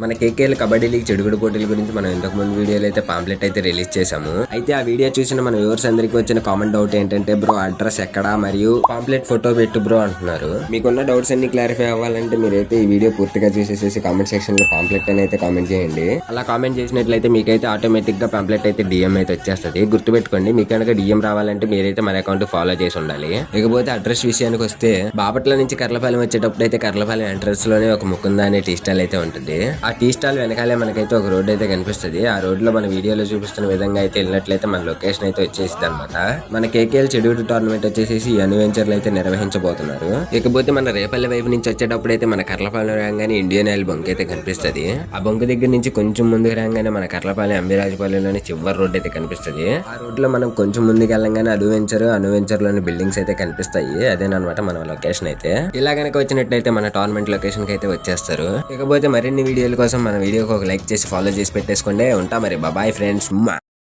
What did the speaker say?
మన కేకేఎల్ కబడ్డీ లీగ్ చెడుగుడు పోటీల గురించి మనం ఇంతకు ముందు వీడియోలో అయితే పాంప్లెట్ అయితే రిలీజ్ చేసాము. అయితే ఆ వీడియో చూసిన మన వ్యూవర్స్ అందరికి వచ్చిన కామెంట్ డౌట్ ఏంటంటే బ్రో అడ్రస్ ఎక్కడా మరియు పాంప్లెట్ ఫోటో పెట్టు బ్రో అంటున్నారు. మీకున్న డౌట్స్ అన్ని క్లారిఫై అవ్వాలంటే మీరైతే ఈ వీడియో పూర్తిగా చూసేసి కామెంట్ సెక్షన్ లో పాంప్లెట్ అని అయితే కామెంట్ చేయండి. అలా కామెంట్ చేసినట్లయితే మీకైతే ఆటోమేటిక్ గా పాంప్లెట్ అయితే డిఎం అయితే వచ్చేస్తుంది. గుర్తుపెట్టుకోండి, మీకు కనుక డిఎం రావాలంటే మీరైతే మన అకౌంట్ ఫాలో చేసి ఉండాలి. ఇకపోతే అడ్రస్ విషయానికి వస్తే బాపట్ల నుంచి కర్లపాలెం వచ్చేటప్పుడు అయితే కర్లపాలెం ఎంట్రన్స్ లోనే ఒక ముకుందా అనే టీ స్టాల్ అయితే ఉంటుంది. ఆ టీ స్టాల్ వెనకాలే మనకైతే ఒక రోడ్ అయితే కనిపిస్తుంది. ఆ రోడ్ లో మన వీడియోలో చూపిస్తున్న విధంగా అయితే వెళ్ళినట్లయితే మన లొకేషన్ అయితే వచ్చేసింది అనమాట. మన కేకేఎల్ చెడుగుడు టోర్నమెంట్ వచ్చేసి అన్వెంచర్లు అయితే నిర్వహించబోతున్నారు. ఇకపోతే మన రేపల్లి వైపు నుంచి వచ్చేటప్పుడు అయితే మన కర్లపాలెం రాగానే ఇండియన్ ఆయిల్ బంక్ అయితే కనిపిస్తుంది. ఆ బంక్ దగ్గర నుంచి కొంచెం ముందుకు రాగానే మన కర్లపాలెం అంబిరాజుపాలెంలోని చివరి రోడ్ అయితే కనిపిస్తుంది. ఆ రోడ్ లో మనం కొంచెం ముందుకు వెళ్ళగానే అడ్వెంచర్ లోని బిల్డింగ్స్ అయితే కనిపిస్తాయి. అదేనమాట మన లొకేషన్ అయితే. ఇలా కనుక వచ్చినట్లయితే మన టోర్నమెంట్ లొకేషన్ కి అయితే వచ్చేస్తారు. ఇకపోతే మరిన్ని వీడియోల కోసం మన వీడియోకి ఒక లైక్ చేసి ఫాలో చేసి పెట్టేసుకోండి. ఉంటా మరి, బాయ్ ఫ్రెండ్స్.